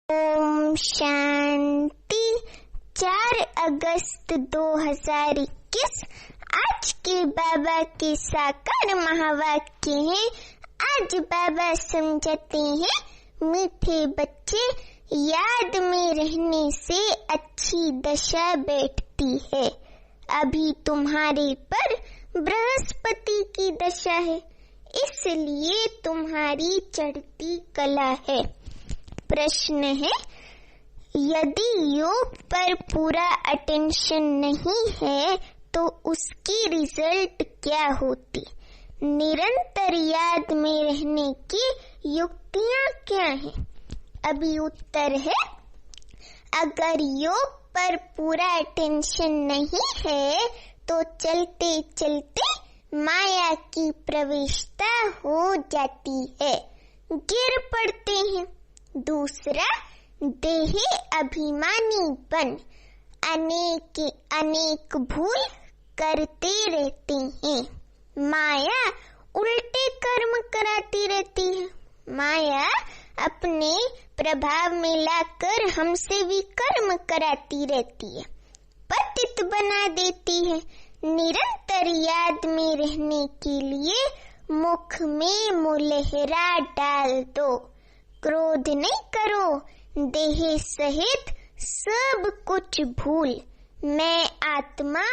ओम शांति। 4 अगस्त 2021 आज के बाबा के साकार महावाक्य हैं। आज बाबा समझाते हैं, मीठे बच्चे, याद में रहने से अच्छी दशा बैठती है। अभी तुम्हारे पर बृहस्पति की दशा है, इसलिए तुम्हारी चढ़ती कला है। प्रश्न है, यदि योग पर पूरा अटेंशन नहीं है तो उसकी रिजल्ट क्या होती? निरंतर याद में रहने की युक्तियां क्या हैं? अभी उत्तर है, अगर योग पर पूरा अटेंशन नहीं है तो चलते चलते माया की प्रवेशता हो जाती है, गिर पड़ते हैं। दूसरा, देही अभिमानीपन, अनेक भूल करते रहते हैं। माया उल्टे कर्म कराती रहती है। माया अपने प्रभाव में लाकर हमसे विकर्म कराती रहती है, पतित बना देती है। निरंतर याद में रहने के लिए मुख में मुलहरा डाल दो। क्रोध नहीं करो, देह सहित सब कुछ भूल। मैं आत्मा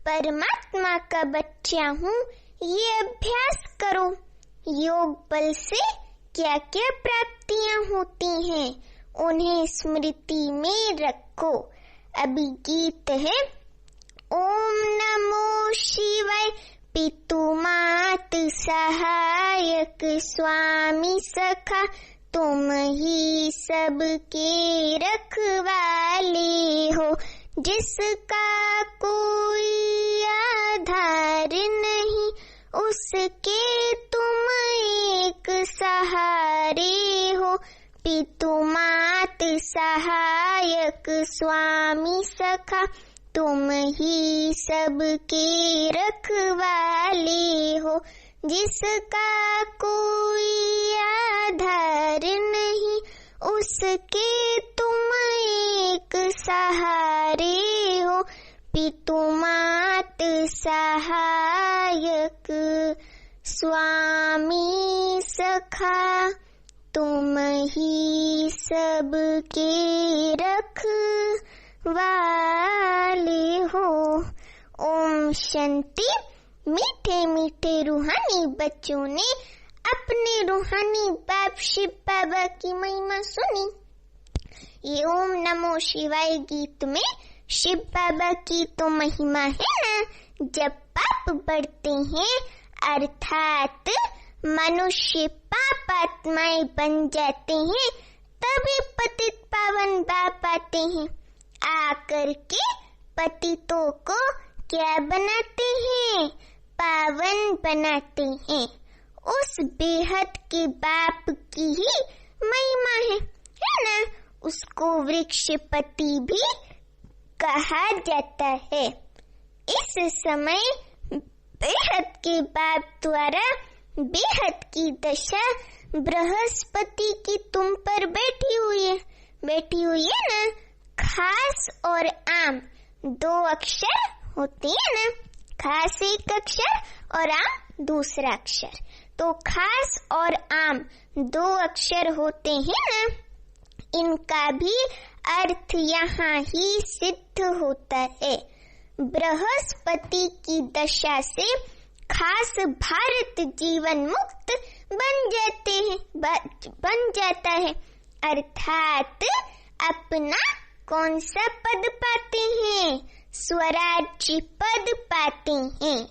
परमात्मा का बच्चा हूँ, ये अभ्यास करो। योग बल से क्या क्या प्राप्तियां होती हैं, उन्हें स्मृति में रखो। अभी गीत है, ओम नमो शिवाय, पितु मात सहायक स्वामी सखा, तुम ही सबके रखवाले हो। जिसका कोई आधार नहीं, उसके तुम एक सहारे हो। पितु मात सहायक स्वामी सखा, तुम ही सबके रखवाले हो। जिसका कोई आधार नहीं, उसके तुम एक सहारे हो। पितु मात सहायक स्वामी सखा, तुम ही सबके रखवाले हो। ओम शांति। मीठे मीठे रूहानी बच्चों ने अपने रूहानी बाप शिव बाबा की महिमा सुनी। ये ओम नमो शिवाय गीत में शिव बाबा की तो महिमा है ना। जब पाप बढ़ते हैं अर्थात मनुष्य पापात्माएं बन जाते हैं, तभी पतित पावन बाप आते हैं। आकर के पतितों को क्या बनाते हैं? पावन बनाते हैं। उस बेहद के बाप की ही महिमा है ना। उसको वृक्षपति भी कहा जाता है। इस समय बेहद के बाप द्वारा बेहद की दशा बृहस्पति की तुम पर बैठी हुई है ना। खास और आम 2 अक्षर होते हैं ना। खास एक अक्षर और आम दूसरा अक्षर। तो खास और आम 2 अक्षर होते हैं ना। इनका भी अर्थ यहाँ ही सिद्ध होता है। बृहस्पति की दशा से खास भारत जीवन मुक्त बन जाता है। अर्थात अपना कौन सा पद पाते हैं? स्वराज्य पद पाते हैं।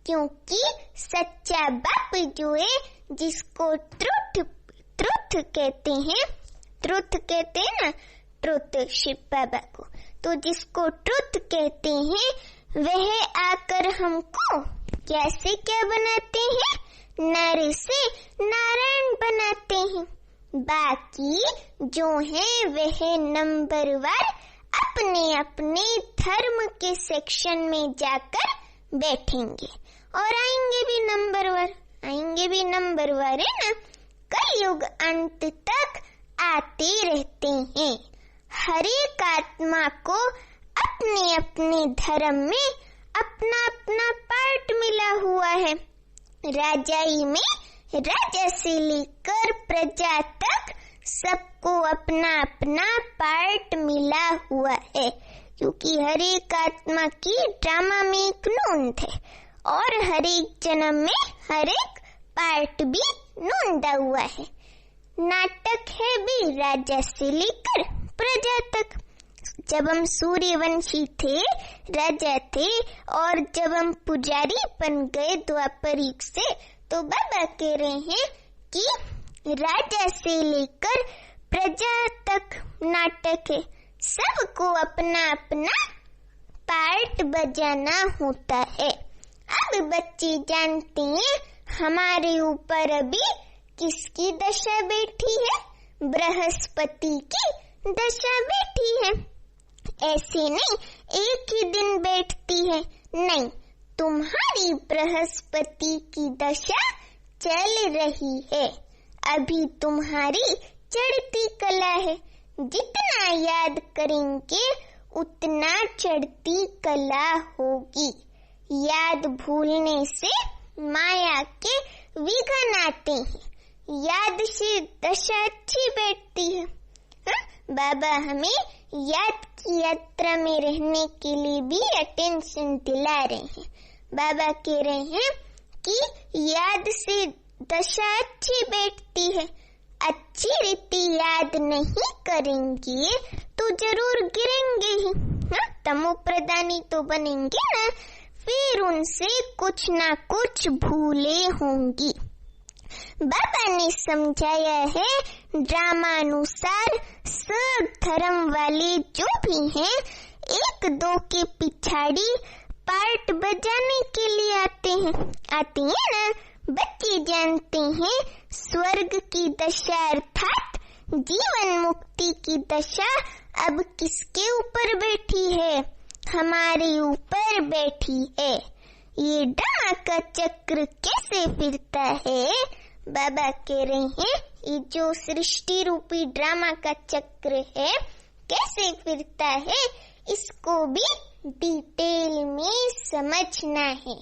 क्योंकि सच्चा बाप जो है, जिसको ट्रुथ कहते हैं, ना, ट्रुथ शिव बाबा को, तो जिसको ट्रुथ कहते हैं, वह आकर हमको कैसे क्या बनाते हैं? नर से नारायण बनाते हैं। बाकी जो है वह नंबरवार अपने अपने धर्म के सेक्शन में जाकर बैठेंगे और आएंगे भी नंबरवार है ना। कलयुग अंत तक आते रहते हैं। हर एक आत्मा को अपने अपने धर्म में अपना अपना पार्ट मिला हुआ है। राजाई में राजा से लेकर प्रजा तक सबको अपना अपना पार्ट मिला हुआ है, क्योंकि हर एक आत्मा की ड्रामा में एक नोंद है और हर एक जन्म में हर एक पार्ट भी नोंदा हुआ है। नाटक है भी राजा से लेकर प्रजा तक। जब हम सूर्यवंशी थे, राजा थे, और जब हम पुजारी बन गए द्वापर युग से, तो बाबा कह रहे हैं कि राजा से लेकर प्रजा तक नाटक है। सबको अपना अपना पार्ट बजाना होता है। अब बच्चे जानते हैं हमारे ऊपर अभी किसकी दशा बैठी है? बृहस्पति की दशा बैठी है। ऐसे नहीं एक ही दिन बैठती है, नहीं, तुम्हारी बृहस्पति की दशा चल रही है। अभी तुम्हारी चढ़ती कला है। जितना याद करेंगे उतना चढ़ती कला होगी। याद भूलने से माया के विघ्न आते हैं। याद से दशा अच्छी बैठती है। बाबा हमें याद की यात्रा में रहने के लिए भी अटेंशन दिला रहे हैं। बाबा कह रहे हैं कि याद से दशा अच्छी बैठती है। अच्छी रीति याद नहीं करेंगे तो जरूर गिरेंगे ही। तमो प्रदानी तो बनेंगे ना, फिर उनसे कुछ ना कुछ भूले होंगी। बाबा ने समझाया है ड्रामानुसार सब धर्म वाले जो भी हैं, एक दो के पिछाड़ी पार्ट बजाने के लिए आते हैं ना। बच्चे जानते हैं स्वर्ग की दशा अर्थात जीवन मुक्ति की दशा अब किसके ऊपर बैठी है? हमारे ऊपर बैठी है। ये ड्रामा का चक्र कैसे फिरता है? बाबा कह रहे हैं ये जो सृष्टि रूपी ड्रामा का चक्र है कैसे फिरता है, इसको भी डिटेल में समझना है।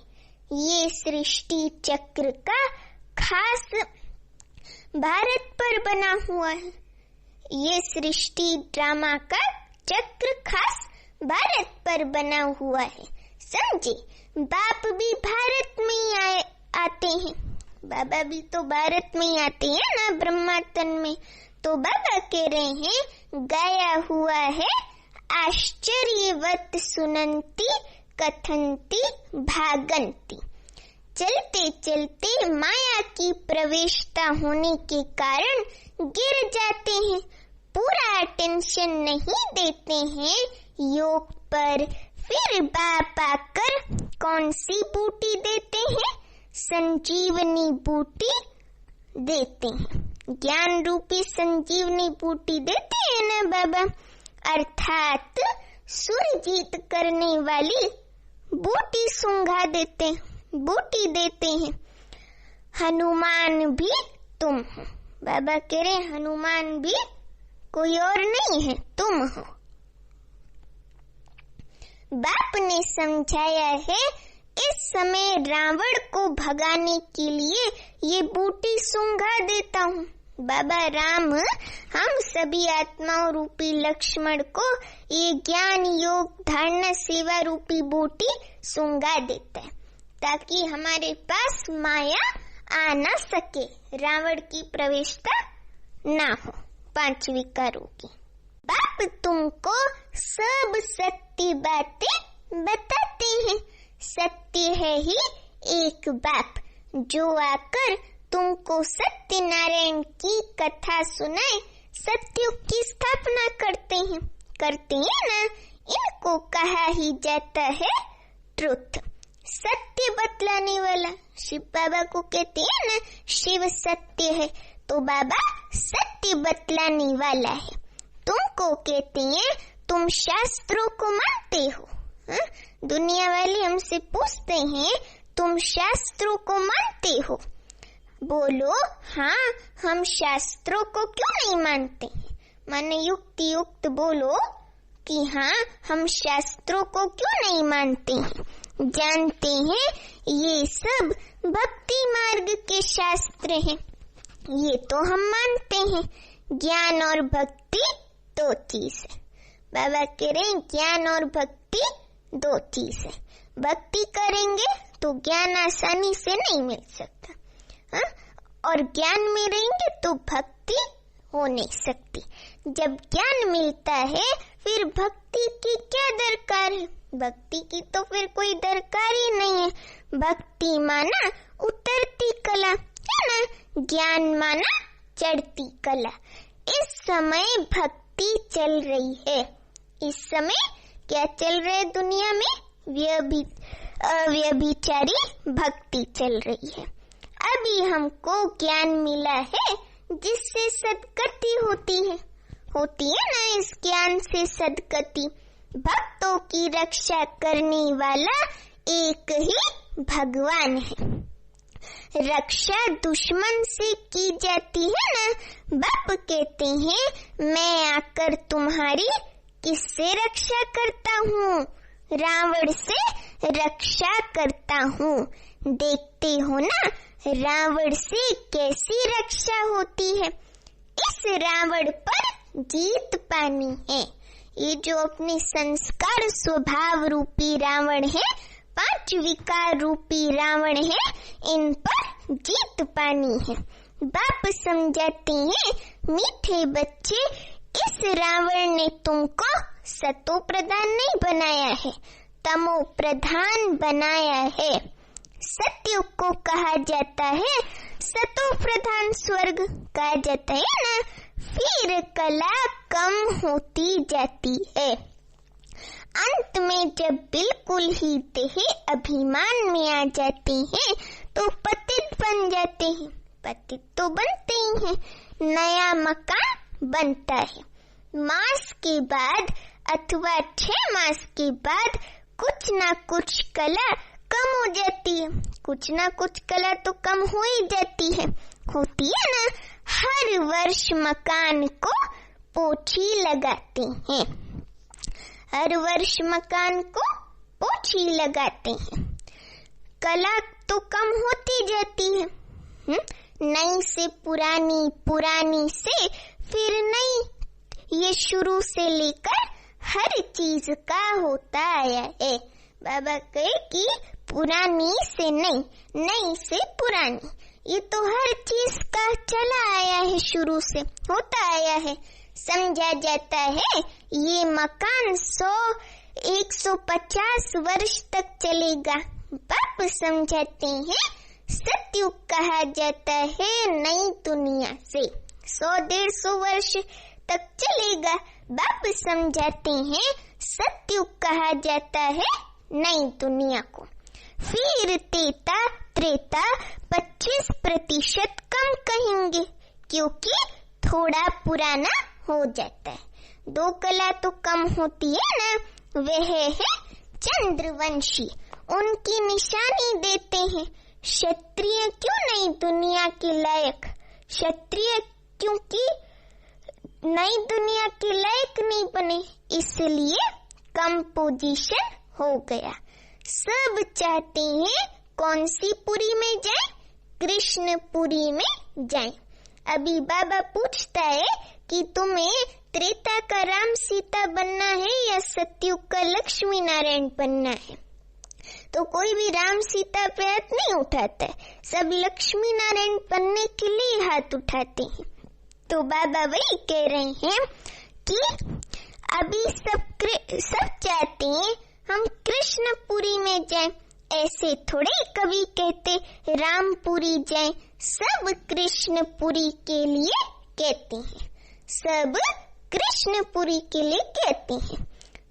ये सृष्टि चक्र का खास भारत पर बना हुआ है। ये सृष्टि ड्रामा का चक्र खास भारत पर बना हुआ है। समझे? बाप भी भारत में ही आते हैं, बाबा भी तो भारत में ही आते हैं ना, ब्रह्मातन में। तो बाबा कह रहे हैं गाया हुआ है आश्चर्यवत सुनंती कथंती भागंती। चलते चलते माया की प्रवेशता होने के कारण गिर जाते हैं, पूरा अटेंशन नहीं देते हैं योग पर। फिर बाप आकर कौन सी बूटी देते हैं? संजीवनी बूटी देते हैं। ज्ञान रूपी संजीवनी बूटी देते हैं ना बाबा, अर्थात सुरजीत करने वाली बूटी सुंघा देते हैं, बूटी देते हैं। हनुमान भी तुम हो। बाबा कह रहे हनुमान भी कोई और नहीं है, तुम हो। बाप ने समझाया है इस समय रावण को भगाने के लिए ये बूटी सुंघा देता हूँ। बाबा राम हम सभी आत्माओं रूपी लक्ष्मण को ये ज्ञान योग धारणा सेवा रूपी बूटी सुंघा देता है, ताकि हमारे पास माया आ न सके, रावण की प्रवेशता ना हो 5 विकारों की। बाप तुमको सब सत्य बातें बताते हैं। सत्य है ही एक बाप, जो आकर तुमको सत्य नारायण की कथा सुनाए, सत्य की स्थापना करते हैं ना। इनको कहा ही जाता है ट्रुथ, सत्य बतलाने वाला। शिव बाबा को कहते हैं ना शिव सत्य है, तो बाबा सत्य बतलाने वाला है। तुमको कहते हैं तुम शास्त्रों को मानते हो। दुनिया वाले हमसे पूछते हैं तुम शास्त्रों को मानते हो? बोलो हाँ, हम शास्त्रों को क्यों नहीं मानते हैं? माने युक्ति युक्त बोलो कि हाँ, हम शास्त्रों को क्यों नहीं मानते हैं? जानते हैं ये सब भक्ति मार्ग के शास्त्र हैं, ये तो हम मानते हैं। ज्ञान और भक्ति दो चीज है। बाबा कह रहे हैं ज्ञान और भक्ति दो चीज है। भक्ति करेंगे तो ज्ञान आसानी से नहीं मिल सकता, हाँ? और ज्ञान में रहेंगे तो भक्ति हो नहीं सकती। जब ज्ञान मिलता है फिर भक्ति की क्या दरकार है? भक्ति की तो फिर कोई दरकार ही नहीं है। भक्ति माना उतरती कला है ना, ज्ञान माना चढ़ती कला। इस समय भक्ति चल रही है। इस समय क्या चल रहा है दुनिया में? अव्यभिचारी भक्ति चल रही है। अभी हमको ज्ञान मिला है जिससे सद्गति होती है ना। इस ज्ञान से सद्गति, भक्तों की रक्षा करने वाला एक ही भगवान है। रक्षा दुश्मन से की जाती है ना। बाप कहते हैं मैं आकर तुम्हारी किससे रक्षा करता हूँ? रावण से रक्षा करता हूँ। देखते हो ना रावण से कैसी रक्षा होती है। इस रावण पर जीत पानी है। ये जो अपने संस्कार स्वभाव रूपी रावण है, 5 विकार रूपी रावण है, इन पर जीत पानी है। बाप समझाते हैं मीठे बच्चे, इस रावण ने तुमको सतो प्रधान नहीं बनाया है, तमो प्रधान बनाया है। सत्युग को कहा जाता है सतो प्रधान स्वर्ग कहा जाता है ना। फिर कला कम होती जाती है। अंत में जब बिल्कुल ही देह अभिमान में आ जाते हैं तो पतित बन जाते हैं। पतित तो बनते ही हैं, नया मकान बनता है। मास के बाद अथवा 6 मास के बाद कुछ ना कुछ कला कम हो जाती है। कुछ ना कुछ कला तो कम हो ही जाती है, होती है ना। हर वर्ष मकान को पोछी लगाते हैं। हर वर्ष मकान को पोछी लगाते हैं। कला तो कम होती जाती है। नई से पुरानी, पुरानी से फिर नई, ये शुरू से लेकर हर चीज का होता आया है। बाबा कहे कि पुरानी से नई, नई से पुरानी, ये तो हर चीज का चला आया है, शुरू से होता आया है। समझा जाता है ये मकान 100-150 वर्ष तक चलेगा। बाप समझाते हैं सत्युग कहा जाता है नई दुनिया से 100-150 वर्ष तक चलेगा। बाप समझाते हैं सत्युग कहा जाता है नई दुनिया को। फिर त्रेता 25% कम कहेंगे, क्योंकि थोड़ा पुराना हो जाता है। 2 कला तो कम होती है ना। वह है चंद्रवंशी, उनकी निशानी देते हैं। क्षत्रिय क्यों नहीं दुनिया के लायक? क्षत्रिय क्योंकि नई दुनिया के लायक नहीं बने, इसलिए कम पोजीशन हो गया। सब चाहते हैं कौन सी पुरी में जाए? कृष्णपुरी में जाए। अभी बाबा पूछता है कि तुम्हें त्रेता का राम सीता बनना है या सत्युग का लक्ष्मी नारायण बनना है? तो कोई भी राम सीता पे हाथ नहीं उठाता है, सब लक्ष्मी नारायण बनने के लिए हाथ उठाते हैं। तो बाबा वही कह रहे हैं कि अभी सब चाहते हैं हम कृष्णपुरी में जाएं। ऐसे थोड़े कभी कहते रामपुरी जाएं। सब कृष्णपुरी के लिए कहते हैं, सब कृष्णपुरी के लिए कहते हैं।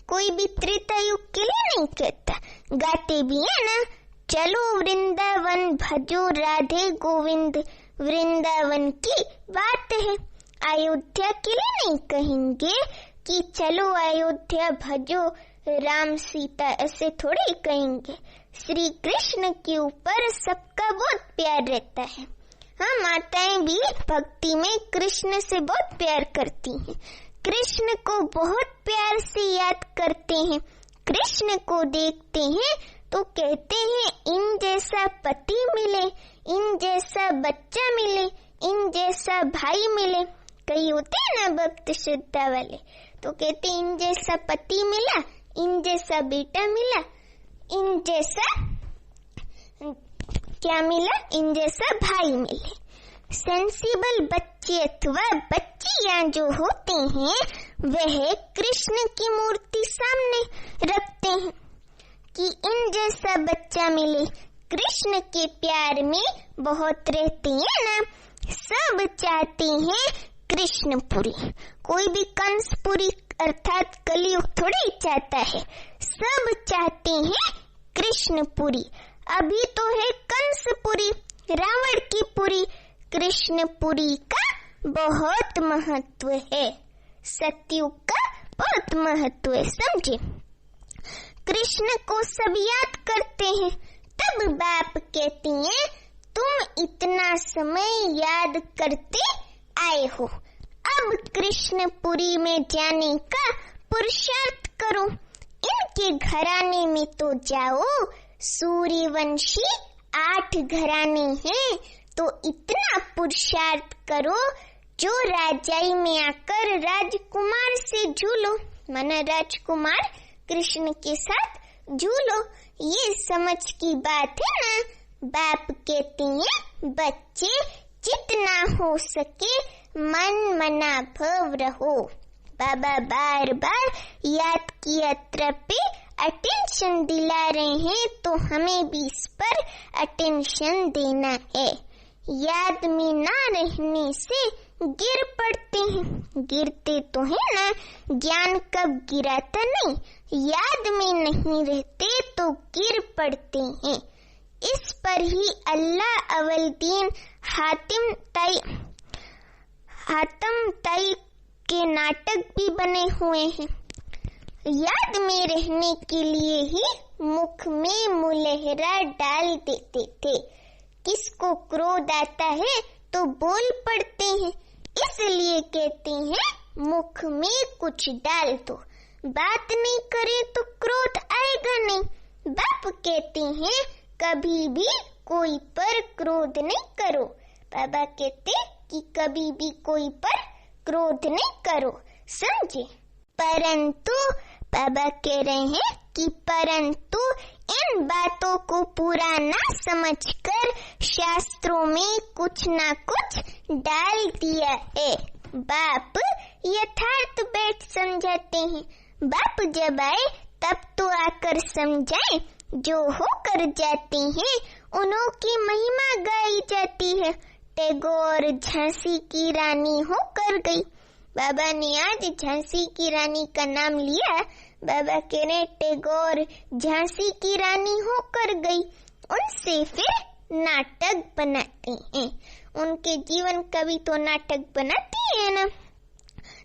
कोई भी त्रेता युग के लिए नहीं कहता। गाते भी है ना, चलो वृंदावन भजो राधे गोविंद, वृंदावन की बात है। अयोध्या के लिए नहीं कहेंगे कि चलो अयोध्या भजो राम सीता, ऐसे थोड़े कहेंगे। श्री कृष्ण के ऊपर सबका बहुत प्यार रहता है। हाँ, माताएं भी भक्ति में कृष्ण से बहुत प्यार करती हैं, कृष्ण को बहुत प्यार से याद करते हैं, कृष्ण को देखते हैं तो कहते हैं इन जैसा पति मिले, इन जैसा बच्चा मिले, इन जैसा भाई मिले। कई होते हैं ना भक्त श्रद्धा वाले, तो कहते हैं इन जैसा पति मिला, इन जैसा बेटा मिला, इन जैसा क्या मिला, इन जैसा भाई मिले। सेंसिबल बच्चे अथवा बच्चियां जो होते हैं वह कृष्ण की मूर्ति सामने रखते हैं कि इन जैसा बच्चा मिले। कृष्ण के प्यार में बहुत रहते हैं ना, सब चाहते हैं कृष्णपुरी। कोई भी कंसपुरी अर्थात कलयुग थोड़ी चाहता है, सब चाहते हैं कृष्णपुरी। अभी तो है कंसपुरी, रावण की पुरी, कृष्णपुरी का बहुत महत्व है, सतयुग का बहुत महत्व है, समझे। कृष्ण को सब याद करते हैं, तब बाप कहती हैं तुम इतना समय याद करते आए हो, अब कृष्णपुरी में जाने का पुरुषार्थ करो। इनके घराने में तो जाओ, सूर्यवंशी 8 घराने हैं, तो इतना पुरुषार्थ करो जो राजाई में आकर राजकुमार से झूलो, माना राजकुमार कृष्ण के साथ झूलो। ये समझ की बात है ना। बाप कहते हैं बच्चे जितना हो सके मन मना भव रहो। बाबा बार बार याद की यात्रा पे अटेंशन दिला रहे हैं, तो हमें भी इस पर अटेंशन देना है। याद में ना रहने से गिर पड़ते हैं, गिरते तो है ना, ज्ञान कब गिराता नहीं, याद में नहीं रहते तो गिर पड़ते हैं। इस पर ही अल्लाह अवलदीन हातिम ताई के नाटक भी बने हुए हैं। याद में रहने के लिए ही मुख में मुलहरा डाल देते थे। किसको क्रोध आता है तो बोल पड़ते हैं, इसलिए कहते हैं मुख में कुछ डाल दो, बात नहीं करे तो क्रोध आएगा नहीं। बाप कहते हैं कभी भी कोई पर क्रोध नहीं करो। बाबा कहते कि कभी भी कोई पर क्रोध नहीं करो, समझे। परंतु बाबा कह रहे हैं कि परंतु इन बातों को पूरा ना समझकर शास्त्रों में कुछ ना कुछ डाल दिया है। बाप यथार्थ बैठ समझाते हैं। बाप जब आए तब तो आकर समझाए, जो होकर जाते हैं उन्हों की महिमा गाई जाती है। टैगोर झांसी की रानी होकर गई। बाबा ने आज झांसी की रानी का नाम लिया। बाबा कह रहे टैगोर झांसी की रानी होकर गई। उनसे फिर नाटक बनाते हैं, उनके जीवन का भी तो नाटक बनाती है ना।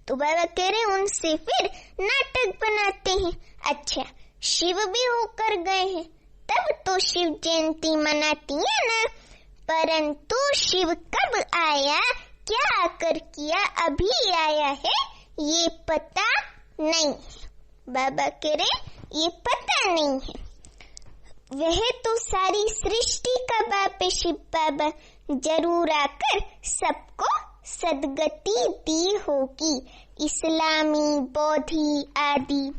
तो बाबा कह रहे उनसे फिर नाटक बनाते हैं। अच्छा, शिव भी होकर गए हैं, तब तो शिव जयंती मनाती है ना। परंतु शिव कब आया, क्या आकर किया, अभी आया है, ये पता नहीं। बाबा कह रहे ये पता नहीं है। वह तो सारी सृष्टि का बाप है शिव बाबा, जरूर आकर सबको सदगति दी होगी। इस्लामी, बौद्धी आदि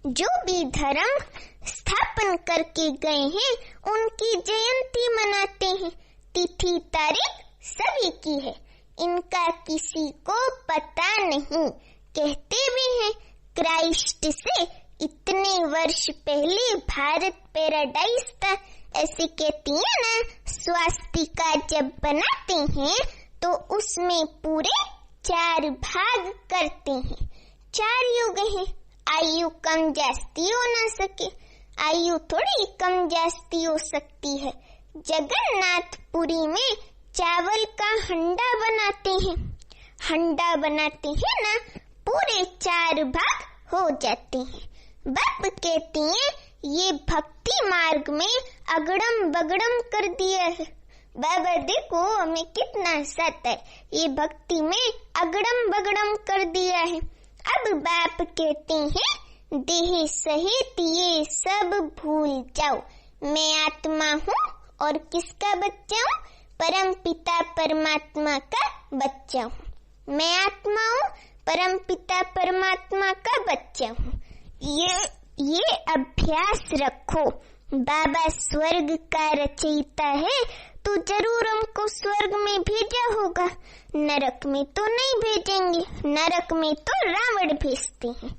जो भी धर्म स्थापन करके गए हैं उनकी जयंती मनाते हैं। तिथि तारीख सभी की है, इनका किसी को पता नहीं। कहते भी हैं क्राइस्ट से इतने वर्ष पहले भारत पैराडाइज था, ऐसे कहती है ना। स्वास्तिका जब बनाते हैं तो उसमें पूरे 4 भाग करते हैं। 4 युग हैं, आयु कम जास्ती हो ना सके, आयु थोड़ी कम जास्ती हो सकती है। जगन्नाथपुरी में चावल का हंडा बनाते हैं, हंडा बनाते हैं ना, पूरे 4 भाग हो जाते हैं। बाप कहते हैं ये भक्ति मार्ग में अगड़म बगड़म कर दिया है। बाबा देखो हमें कितना सता है, ये भक्ति में अगड़म बगड़म कर दिया है। अब बाप कहते हैं देह सहित ये सब भूल जाओ, मैं आत्मा हूँ और किसका बच्चा हूँ? परम पिता परमात्मा का बच्चा हूँ। मैं आत्मा हूँ, परम पिता परमात्मा का बच्चा हूँ। ये अभ्यास रखो। बाबा स्वर्ग का रचयिता है तो जरूर हमको स्वर्ग में भेजा होगा, नरक में तो नहीं भेजेंगे, नरक में तो रावण भेजते हैं।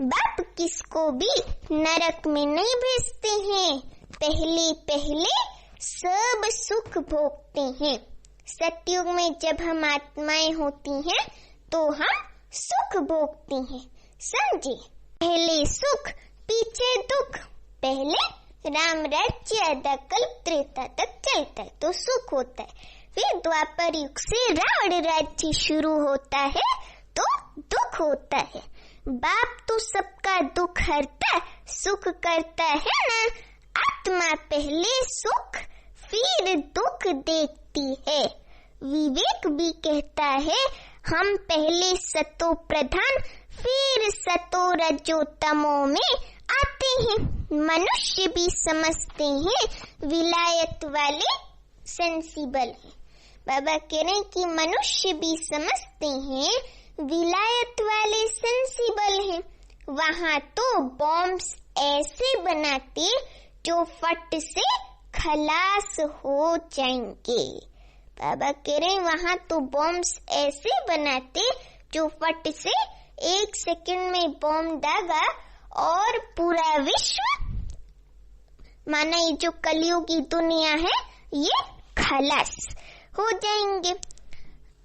बाप किसको भी नरक में नहीं भेजते हैं, पहले पहले सब सुख भोगते हैं। सतयुग में जब हम आत्माएं होती हैं तो हम सुख भोगते हैं, समझे? पहले सुख पीछे दुख। पहले राम राज्य आधा कल्प त्रेता तक चलता है तो सुख होता है, फिर द्वापर युग से रावण राज्य शुरू होता है तो दुख होता है। बाप तो सबका दुख हरता सुख करता है ना। आत्मा पहले सुख फिर दुख देखती है। विवेक भी कहता है हम पहले सतो प्रधान फिर सतो रजो तमो में आते हैं। मनुष्य भी समझते हैं विलायत वाले सेंसिबल हैं। बाबा कह रहे हैं कि मनुष्य भी समझते हैं विलायत वाले सेंसिबल हैं। वहाँ तो बॉम्ब्स ऐसे बनाते जो फट से खलास हो जाएंगे। बाबा कह रहे हैं वहाँ तो बॉम्ब्स ऐसे बनाते जो फट से 1 सेकंड में बॉम्ब दागा और पूरा विश्व, माना ये जो कलियुगी दुनिया है ये खलास हो जाएंगे।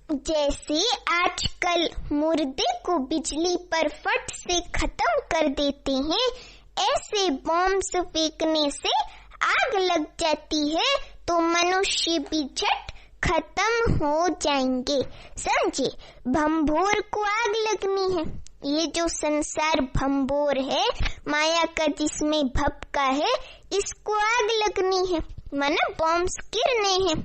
जैसे आजकल मुर्दे को बिजली पर फट से खत्म कर देते हैं, ऐसे बॉम्ब्स फेंकने से आग लग जाती है तो मनुष्य भी झट खत्म हो जाएंगे, समझे? भंभोर को आग लगनी है। ये जो संसार भंभोर है माया का जिसमें भपका है, इसको आग लगनी है, माना बॉम्ब्स गिरने हैं।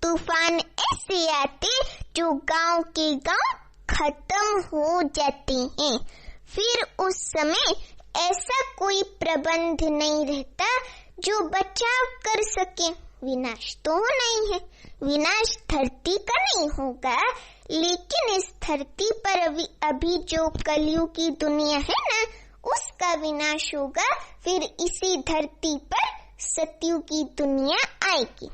तूफान ऐसे आते जो गांव के गांव खत्म हो जाते हैं। फिर उस समय ऐसा कोई प्रबंध नहीं रहता जो बचाव कर सके। विनाश तो होना ही है, विनाश धरती का नहीं होगा, लेकिन इस धरती पर अभी जो कलयुग की दुनिया है ना, उसका विनाश होगा। फिर इसी धरती पर सतयुग की दुनिया आएगी।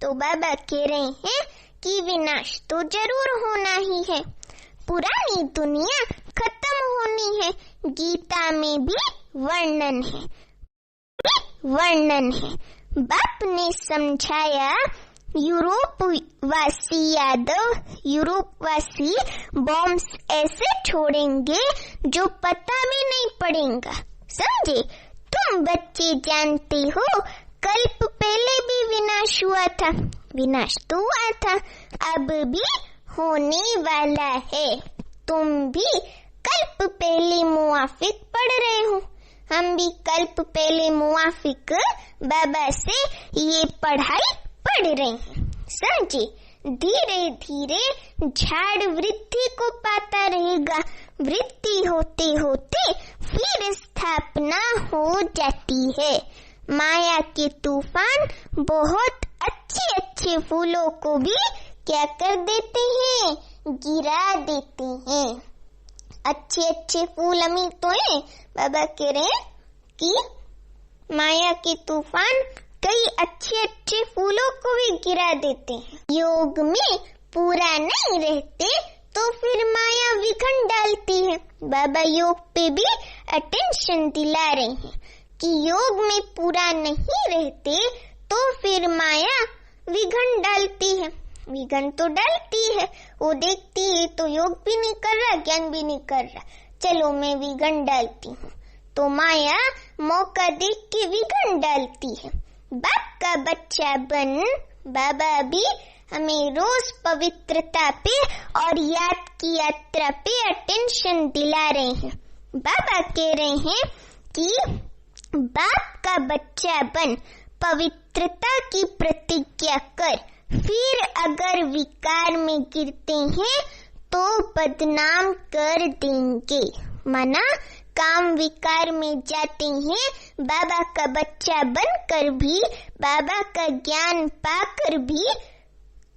तो बाबा कह रहे हैं कि विनाश तो जरूर होना ही है, पुरानी दुनिया खत्म होनी है। गीता में भी वर्णन है। बाप ने समझाया यूरोपवासी बॉम्ब्स ऐसे छोड़ेंगे जो पता भी नहीं पड़ेगा, समझे? तुम बच्चे जानते हो कल्प पहले भी विनाश हुआ था, विनाश तो हुआ था, अब भी होने वाला है। तुम भी कल्प पहले मुआफिक पढ़ रहे हो, हम भी कल्प पहले मुआफिक बाबा से ये पढ़ाई पढ़ रहे हैं, समझे? धीरे धीरे झाड़ वृद्धि को पाता रहेगा, वृद्धि होते होते फिर स्थापना हो जाती है। माया के तूफान बहुत अच्छे फूलों को भी क्या कर देते हैं? गिरा देते हैं। अच्छे फूल अमीर तो हैं। बाबा कह रहे हैं कि माया के तूफान कई अच्छे फूलों को भी गिरा देते हैं। योग में पूरा नहीं रहते तो फिर माया विघन डालती है। बाबा योग पे भी अटेंशन दिला रहे हैं कि योग में पूरा नहीं रहते तो फिर माया विघन डालती है। विघन तो डालती है, वो देखती है तो योग भी नहीं कर रहा, ज्ञान भी नहीं कर रहा, चलो मैं विघन डालती हूँ, तो माया मौका देख के विघन डालती है। बाप का बच्चा बन बाबा भी हमें रोज पवित्रता पे और याद की यात्रा पे अटेंशन दिला रहे हैं। बाबा कह रहे हैं कि बाप का बच्चा बन पवित्रता की प्रतिज्ञा कर, फिर अगर विकार में गिरते हैं तो बदनाम कर देंगे। माना काम विकार में जाते हैं, बाबा का बच्चा बनकर भी, बाबा का ज्ञान पाकर भी,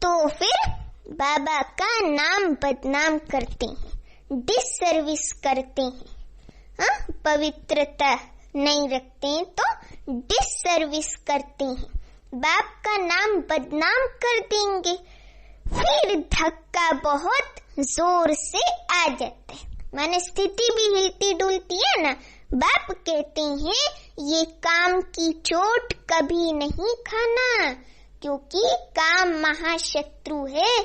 तो फिर बाबा का नाम बदनाम करते हैं, डिससर्विस करते हैं। पवित्रता नहीं रखते हैं तो डिससर्विस करते हैं, बाप का नाम बदनाम कर देंगे। फिर धक्का बहुत जोर से आ जाता है, माने स्थिति भी हिलती डुलती है ना। बाप कहते हैं ये काम की चोट कभी नहीं खाना, क्योंकि काम महाशत्रु है।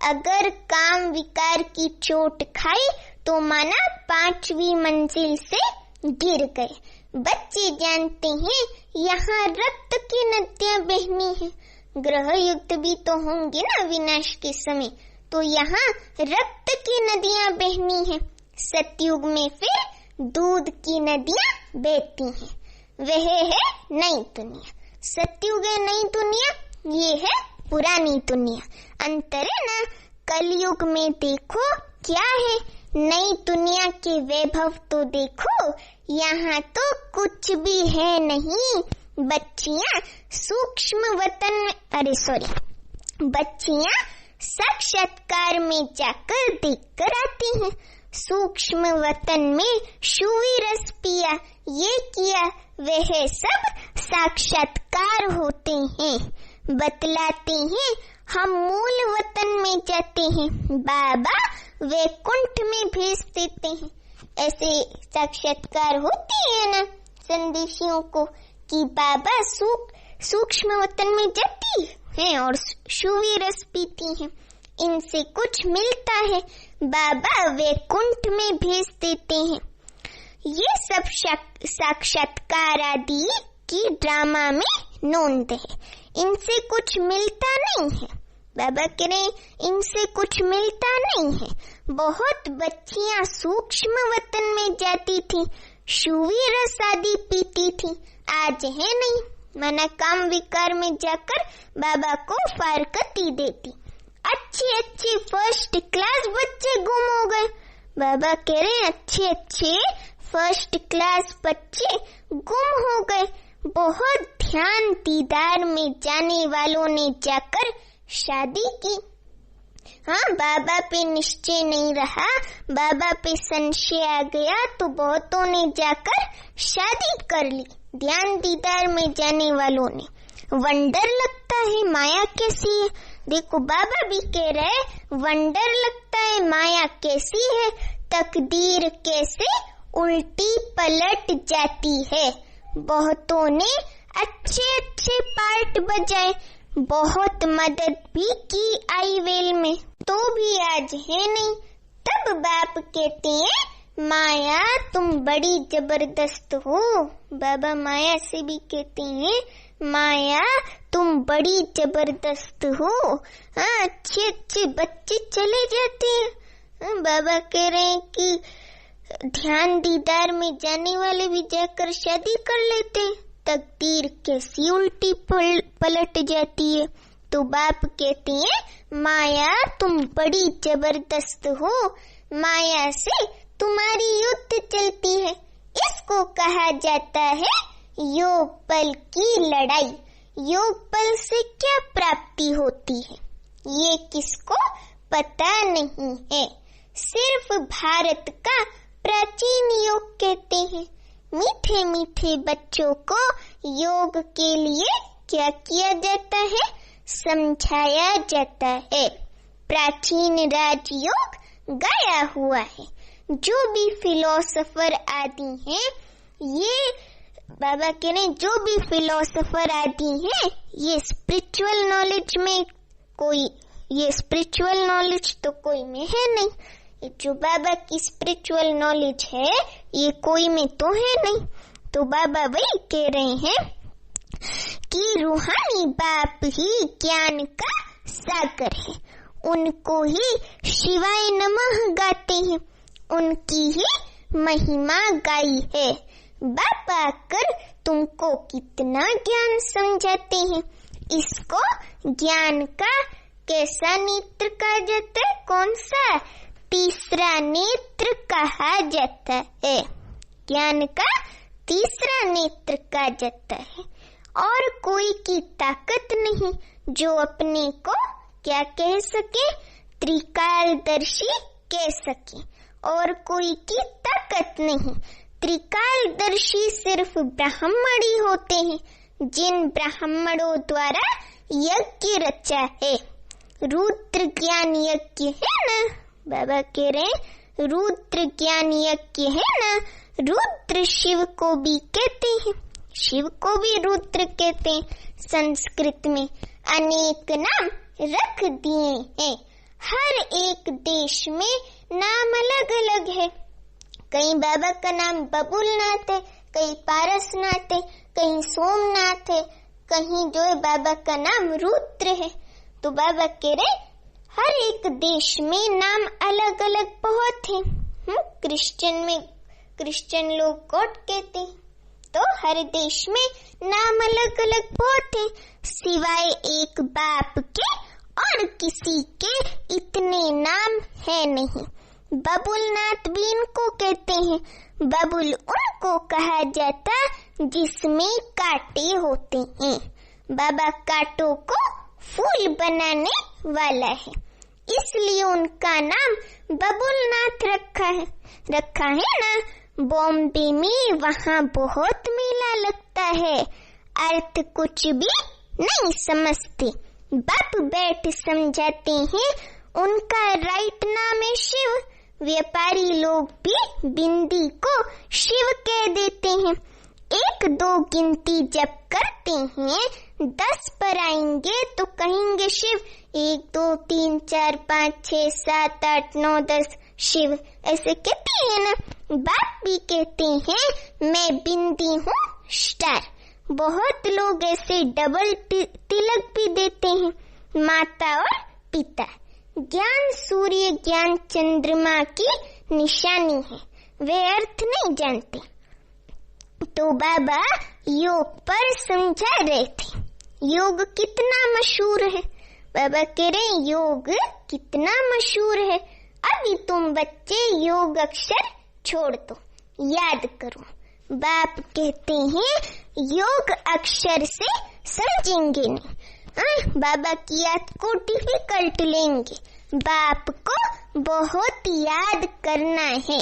अगर काम विकार की चोट खाई तो माना 5वीं मंजिल से गिर गए। बच्चे जानते हैं यहाँ रक्त की नदियां बहनी है, ग्रह युद्ध भी तो होंगे ना विनाश के समय, तो यहाँ रक्त की नदियां बहनी है। सतयुग में फिर दूध की नदियां बहती हैं, वह है नई दुनिया। सतयुग है नई दुनिया, ये है पुरानी दुनिया। अंतर है ना। कलयुग में देखो क्या है, नई दुनिया के वैभव तो देखो, यहाँ तो कुछ भी है नहीं। बच्चियाँ सूक्ष्म वतन में बच्चियाँ साक्षात्कार में जाकर देख कर आती हैं। सूक्ष्म वतन में शुवी रस पिया, ये किया, वह सब साक्षात्कार होते हैं। बतलाते हैं हम मूल वतन में जाते हैं, बाबा वैकुंठ में भेज देते हैं। ऐसे साक्षात्कार होती है ना संदेशियों को कि बाबा सूक्ष्म वतन में जाती हैं और शुवी रस पीती हैं, इनसे कुछ मिलता है, बाबा वैकुंठ में भेज देते हैं। ये सब साक्षात्कार आदि की ड्रामा में नोंद है, इनसे कुछ मिलता नहीं है। बाबा कह रहे इनसे कुछ मिलता नहीं है। बहुत बच्चियां सूक्ष्म वतन में जाती थी, शुवी रस आदि पीती थी, आज है नहीं। माना काम विकार में जाकर बाबा को फारकती देती। अच्छे फर्स्ट क्लास बच्चे गुम हो गए। बाबा कह रहे अच्छे फर्स्ट क्लास बच्चे गुम हो गए। बहुत ध्यान दीदार में जाने वालों ने जाकर शादी की। हाँ, बाबा पे निश्चय नहीं रहा, बाबा पे संशय आ गया तो बहुतों ने जाकर शादी कर ली, ध्यान दीदार में जाने वालों ने। वंडर लगता है माया कैसी है। देखो बाबा भी कह रहे वंडर लगता है माया कैसी है, तकदीर कैसे उल्टी पलट जाती है। बहुतों ने अच्छे पार्ट बजाए, बहुत मदद भी की आईवेल में, तो भी आज है नहीं। तब बाप कहते हैं माया तुम बड़ी जबरदस्त हो। बाबा माया से भी कहते हैं माया तुम बड़ी जबरदस्त हो। हाँ, अच्छे बच्चे चले जाते हैं। बाबा कह रहे हैं कि ध्यान दीदार में जाने वाले भी जाकर शादी कर लेते हैं, तकदीर कैसी उल्टी पलट जाती है। तो बाप कहते हैं माया तुम बड़ी जबरदस्त हो, माया से तुम्हारी युद्ध चलती है। इसको कहा जाता है योग बल की लड़ाई। योग बल से क्या प्राप्ति होती है ये किसको पता नहीं है। सिर्फ भारत का प्राचीन योग कहते हैं। मीठे मीठे बच्चों को योग के लिए क्या किया जाता है, समझाया जाता है। प्राचीन राजयोग गाया हुआ है। जो भी फिलोसोफर आदि हैं, ये बाबा कह रहे जो भी फिलोसोफर आदि हैं, ये स्पिरिचुअल नॉलेज में कोई, ये स्पिरिचुअल नॉलेज तो कोई में है नहीं। जो बाबा की स्पिरिचुअल नॉलेज है ये कोई में तो है नहीं। तो बाबा वही कह रहे हैं कि रूहानी बाप ही ज्ञान का सागर है, उनको ही शिवाय नमः गाते हैं, उनकी ही महिमा गाई है। बाप आकर तुमको कितना ज्ञान समझाते हैं। इसको ज्ञान का कैसा नेत्र कहा जाता है? कौन सा? तीसरा नेत्र कहा जाता है। ज्ञान का तीसरा नेत्र कहा जाता है। और कोई की ताकत नहीं जो अपने को क्या कह सके? त्रिकालदर्शी कह सके। और कोई की ताकत नहीं। त्रिकालदर्शी सिर्फ ब्राह्मण ही होते हैं, जिन ब्राह्मणों द्वारा यज्ञ रचा है। रुद्र ज्ञान यज्ञ है ना, बाबा कह रहे रुद्र ज्ञान यज्ञ है ना। रुद्र शिव को भी कहते हैं, शिव को भी रुद्र कहते हैं। संस्कृत में अनेक नाम रख दिए हैं। हर एक देश में नाम अलग अलग है। कहीं बाबा का नाम बबुलनाथ है, कहीं पारसनाथ है, कहीं सोमनाथ है, कहीं जो है बाबा का नाम रुद्र है। तो बाबा कह रहे हर एक देश में नाम अलग अलग बहुत है। क्रिश्चियन लोग गॉड कहते हैं। तो हर देश में नाम अलग अलग बहुत है, सिवाय एक बाप के और किसी के इतने नाम है नहीं। बबुलनाथ भी इनको कहते हैं। बबुल उनको कहा जाता जिसमें कांटे होते हैं। बाबा कांटों को फूल बनाने वाला है, इसलिए उनका नाम बबुलनाथ रखा है ना। बॉम्बे में वहाँ बहुत मेला लगता है, अर्थ कुछ भी नहीं समझते। बाप बैठ समझाते हैं। उनका राइट नाम है शिव। व्यापारी लोग भी बिंदी को शिव कह देते हैं। 1 2 गिनती जब करते हैं 10 पर आएंगे तो कहेंगे शिव। 1 2 3 4 5 6 7 8 9 10 शिव, ऐसे कहते हैं ना। बाप भी कहते हैं मैं बिंदी हूँ स्टार। बहुत लोग ऐसे डबल तिलक भी देते हैं, माता और पिता। ज्ञान सूर्य ज्ञान चंद्रमा की निशानी है, वे अर्थ नहीं जानते। तो बाबा योग पर समझा रहे थे। योग कितना मशहूर है। बाबा कह रहे योग कितना मशहूर है। अभी तुम बच्चे योग अक्षर छोड़ दो, याद करो। बाप कहते हैं योग अक्षर से समझेंगे नहीं। बाबा की याद को डिफिकल्ट लेंगे। बाप को बहुत याद करना है।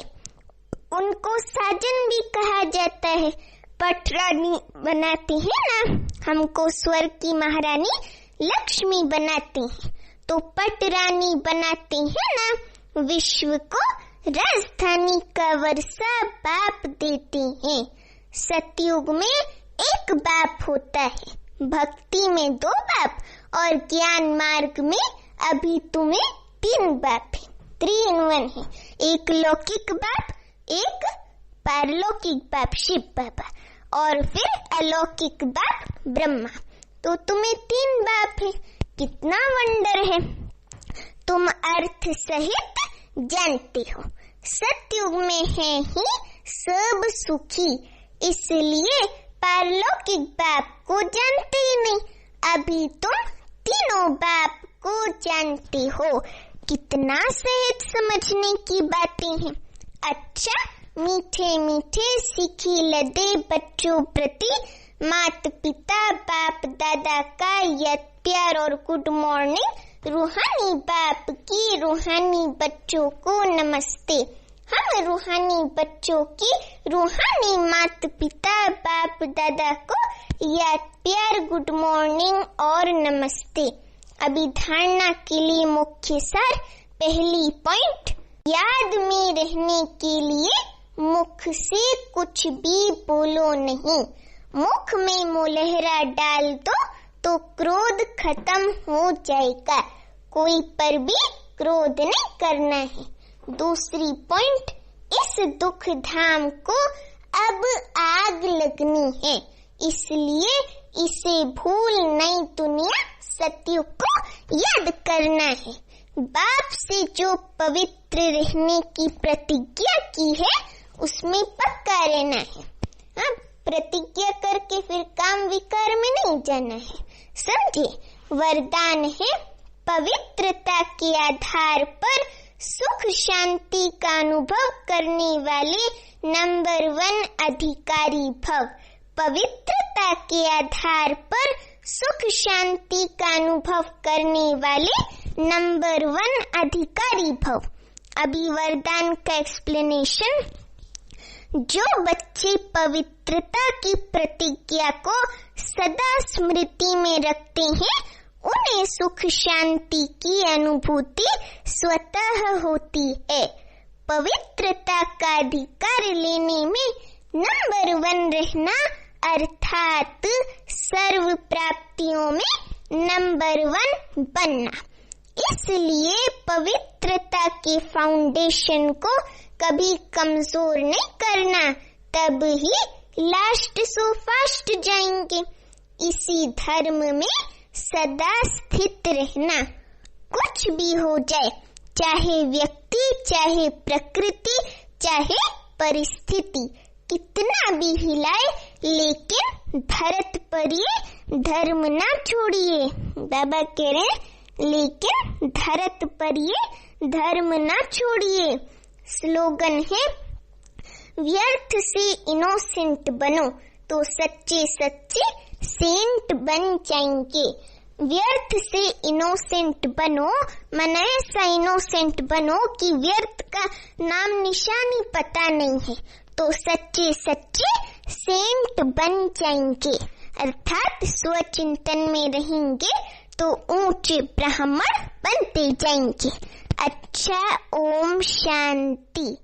उनको साजन भी कहा जाता है। पटरानी बनाते हैं ना, हमको स्वर्ग की महारानी लक्ष्मी बनाते हैं, तो पटरानी बनाते हैं ना। विश्व को राजधानी का वर्षा बाप देते हैं। सतयुग में एक बाप होता है, भक्ति में 2 बाप और ज्ञान मार्ग में अभी तुम्हें 3 बाप है। 3 in 1 है। एक लौकिक बाप, एक पारलौकिक बाप शिव बाबा, और फिर अलौकिक बाप ब्रह्मा। तो तुम्हें 3 बाप है। कितना वंडर है। तुम अर्थ सहित जानते हो। सतयुग में है ही सब सुखी, इसलिए पारलौकिक बाप को जानते ही नहीं। अभी तुम तीनों बाप को जानते हो। कितना सहज समझने की बातें हैं। अच्छा, मीठे मीठे सीखी लदे बच्चों प्रति माता पिता बाप दादा का यद प्यार और गुड मॉर्निंग। रूहानी बाप की रूहानी बच्चों को नमस्ते। हम रूहानी बच्चों की रूहानी माता पिता बाप दादा को याद प्यार गुड मॉर्निंग और नमस्ते। अभी धारणा के लिए मुख्य सार। पहली पॉइंट, याद में रहने के लिए मुख से कुछ भी बोलो नहीं। मुख में मुलहरा डाल दो तो क्रोध खत्म हो जाएगा। कोई पर भी क्रोध नहीं करना है। दूसरी पॉइंट, इस दुख धाम को अब आग लगनी है, इसलिए इसे भूल नई दुनिया सतयुग को याद करना है। बाप से जो पवित्र रहने की प्रतिज्ञा की है उसमें पक्का रहना है। प्रतिज्ञा करके फिर काम विकार में नहीं जाना है, समझे। वरदान है पवित्रता के आधार पर सुख शांति का अनुभव करने वाले नंबर 1 अधिकारी भव। पवित्रता के आधार पर सुख शांति का अनुभव करने वाले नंबर 1 अधिकारी भव। अभी वरदान का एक्सप्लेनेशन। जो बच्चे पवित्रता की प्रतिज्ञा को सदा स्मृति में रखते हैं, उन्हें सुख शांति की अनुभूति स्वतः होती है। पवित्रता का अधिकार लेने में नंबर 1 रहना अर्थात सर्व प्राप्तियों में नंबर 1 बनना। इसलिए पवित्रता के फाउंडेशन को कभी कमजोर नहीं करना, तब ही लास्ट सो फास्ट जाएंगे। इसी धर्म में सदा स्थित रहना। कुछ भी हो जाए, चाहे व्यक्ति, चाहे प्रकृति, चाहे परिस्थिति कितना भी हिलाए, लेकिन धरत पर ये धर्म ना छोड़िए। बाबा कह रहे हैं लेकिन धरत पर ये धर्म ना छोड़िए। स्लोगन है व्यर्थ से इनोसेंट बनो तो सच्चे सच्चे सेंट बन जाएंगे। व्यर्थ से इनोसेंट बनो, मन ऐसा इनोसेंट बनो कि व्यर्थ का नाम निशानी पता नहीं है, तो सच्चे सच्चे सेंट बन जाएंगे। अर्थात स्वचिंतन में रहेंगे तो ऊंचे ब्राह्मण बनते जाएंगे। अच्छा, ओम शांति।